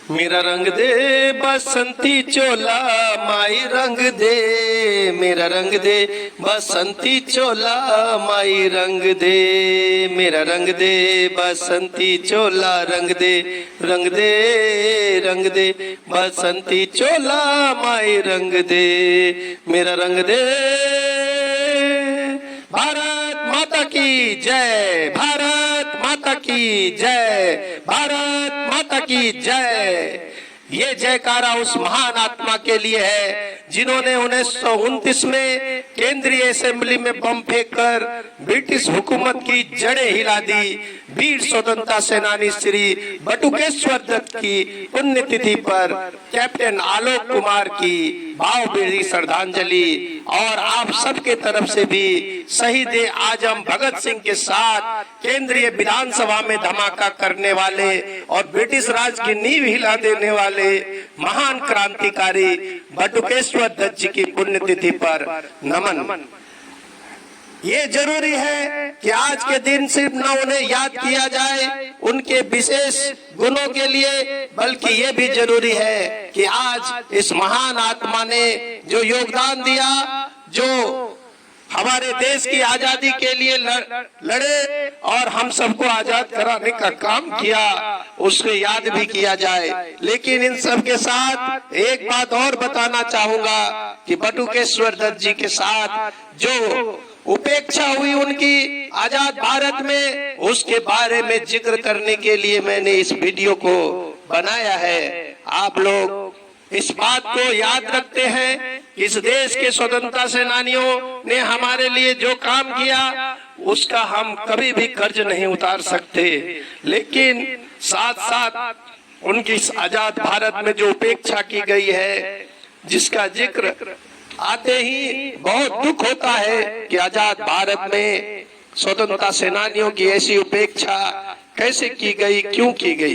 मेरा रंग दे बसंती चोला माई रंग दे, मेरा रंग दे बसंती चोला माई रंग दे, मेरा रंग दे बसंती चोला रंग दे, रंग दे रंग दे बसंती चोला माई रंग दे, मेरा रंग दे। भारत माता की जय, भारत माता की जय, भारत माता की जय। ये जयकारा उस महान आत्मा के लिए है जिन्होंने 1929 में केंद्रीय असेंबली में बम फेंककर ब्रिटिश हुकूमत की जड़ें हिला दी। वीर स्वतंत्रता सेनानी श्री बटुकेश्वर दत्त की पुण्यतिथि पर कैप्टन आलोक कुमार की भावभीनी श्रद्धांजलि और आप सबके तरफ से भी शहीद आजम भगत सिंह के साथ केंद्रीय विधानसभा में धमाका करने वाले और ब्रिटिश राज की नींव हिला देने वाले महान क्रांतिकारी बटुकेश्वर दत्त जी की पुण्यतिथि पर नमन। ये जरूरी है कि आज के दिन सिर्फ न उन्हें याद किया जाए उनके विशेष गुणों के लिए, बल्कि ये भी जरूरी है कि आज इस महान आत्मा ने जो योगदान दिया, जो हमारे देश की आजादी के लिए लड़े और हम सबको आजाद कराने का काम किया, उसको याद भी किया जाए। लेकिन इन सब के साथ एक बात और बताना चाहूंगा कि बटुकेश्वर दत्त जी के साथ जो उपेक्षा हुई उनकी आजाद भारत में, उसके बारे में जिक्र करने के लिए मैंने इस वीडियो को बनाया है। आप लोग इस बात को याद रखते हैं, इस देश के स्वतंत्रता सेनानियों ने हमारे लिए जो काम किया उसका हम कभी भी कर्ज नहीं उतार सकते, लेकिन साथ साथ उनकी इस आजाद भारत में जो उपेक्षा की गई है, जिसका जिक्र आते ही बहुत दुख होता है कि आजाद भारत में स्वतंत्रता सेनानियों की ऐसी उपेक्षा कैसे की गई, क्यों की गई।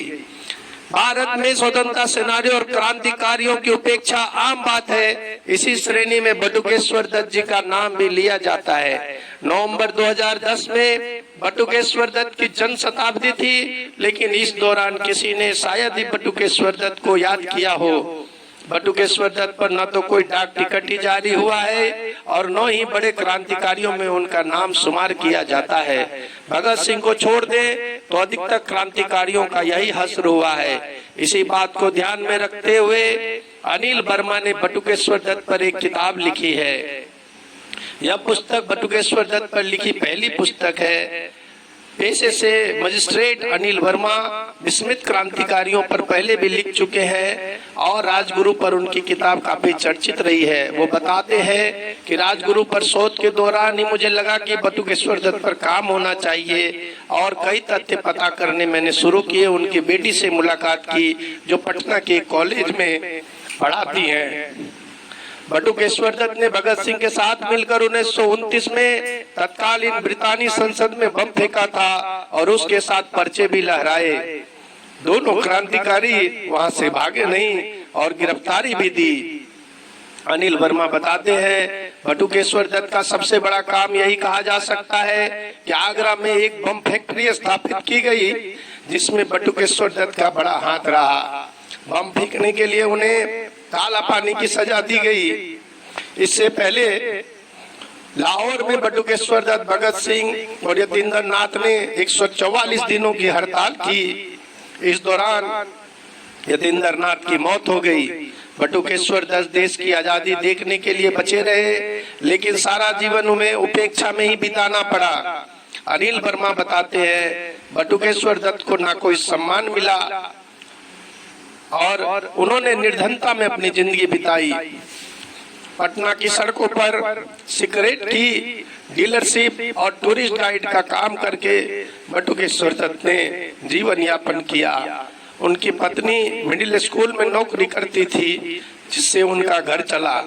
भारत में स्वतंत्रता सेनानियों और क्रांतिकारियों की उपेक्षा आम बात है। इसी श्रेणी में बटुकेश्वर दत्त जी का नाम भी लिया जाता है। नवंबर 2010 में बटुकेश्वर दत्त की जन्म शताब्दी थी, लेकिन इस दौरान किसी ने शायद ही बटुकेश्वर दत्त को याद किया हो। बटुकेश्वर दत्त पर न तो कोई डाक टिकट ही जारी हुआ है और न ही बड़े क्रांतिकारियों में उनका नाम शुमार किया जाता है। भगत सिंह को छोड़ दे तो अधिकतर क्रांतिकारियों का यही हश्र हुआ है। इसी बात को ध्यान में रखते हुए अनिल वर्मा ने बटुकेश्वर दत्त पर एक किताब लिखी है। यह पुस्तक बटुकेश्वर दत्त पर लिखी पहली पुस्तक है। पेशे से मजिस्ट्रेट अनिल वर्मा विस्मित क्रांतिकारियों पर पहले भी लिख चुके हैं और राजगुरु पर उनकी किताब काफी चर्चित रही है। वो बताते हैं कि राजगुरु पर शोध के दौरान ही मुझे लगा कि बटुकेश्वर दत्त पर काम होना चाहिए और कई तथ्य पता करने मैंने शुरू किए। उनकी बेटी से मुलाकात की जो पटना के कॉलेज में पढ़ाती है। बटुकेश्वर दत्त ने भगत सिंह के साथ मिलकर 1929 में तत्कालीन ब्रितानी संसद में बम फेंका था और उसके साथ पर्चे भी लहराए। दोनों क्रांतिकारी वहां से भागे नहीं और गिरफ्तारी भी दी। अनिल वर्मा बताते हैं बटुकेश्वर दत्त का सबसे बड़ा काम यही कहा जा सकता है कि आगरा में एक बम फैक्ट्री स्थापित की गई जिसमें बटुकेश्वर दत्त का बड़ा हाथ रहा। बम फेंकने के लिए उन्हें काला पानी की सजा दी गई। इससे पहले लाहौर में बटुकेश्वर दत्त, भगत सिंह और यतीन्द्र नाथ ने 144 दिनों की हड़ताल की। इस दौरान यतीन्द्र नाथ की मौत हो गई। बटुकेश्वर दत्त देश की आजादी देखने के लिए बचे रहे, लेकिन सारा जीवन उन्हें उपेक्षा में ही बिताना पड़ा। अनिल वर्मा बताते हैं बटुकेश्वर दत्त को ना कोई सम्मान मिला और उन्होंने निर्धनता में अपनी जिंदगी बिताई। पटना की सड़कों पर सिगरेट की डीलरशिप और टूरिस्ट गाइड का काम करके बटुकेश्वर दत्त ने जीवन यापन किया। उनकी पत्नी मिडिल स्कूल में नौकरी करती थी, जिससे उनका घर चला।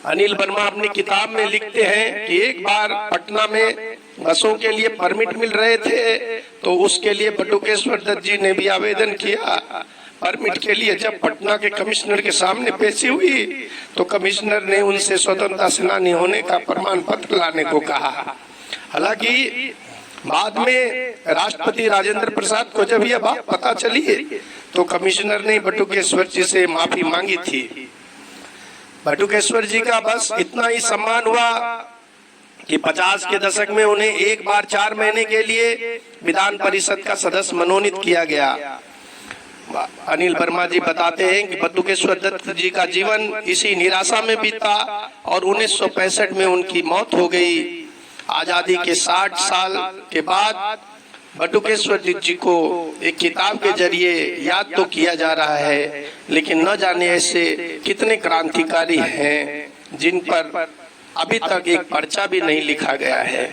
अनिल वर्मा अपनी किताब में लिखते हैं कि एक बार पटना में बसों के लिए परमिट मिल रहे थे, तो उसके लिए बटुकेश्वर दत्त जी ने भी आवेदन किया। परमिट के लिए जब पटना के कमिश्नर के सामने पेशी हुई तो कमिश्नर ने उनसे स्वतंत्रता सेनानी होने का प्रमाण पत्र लाने को कहा। हालांकि बाद में राष्ट्रपति राजेंद्र प्रसाद को जब यह बात पता चली तो कमिश्नर ने बटुकेश्वर जी से माफी मांगी थी। बटुकेश्वर जी का बस इतना ही सम्मान हुआ कि 50 के दशक में उन्हें एक बार 4 महीने के लिए विधान परिषद का सदस्य मनोनीत किया गया। अनिल वर्मा जी बताते हैं कि बटुकेश्वर दत्त जी का जीवन इसी निराशा में बीता और 1965 में उनकी मौत हो गई। आजादी के 60 साल के बाद बटुकेश्वर दत्त जी को एक किताब के जरिए याद तो किया जा रहा है, लेकिन न जाने ऐसे कितने क्रांतिकारी हैं जिन पर अभी तक एक पर्चा भी नहीं लिखा गया है।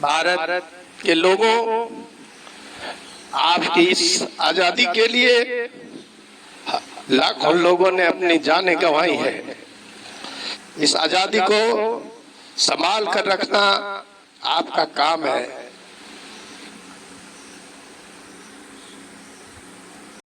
भारत के लोगों, आपकी इस आजादी के लिए लाखों लोगों ने अपनी जानें गंवाई है। इस आजादी को संभाल कर रखना आपका काम है।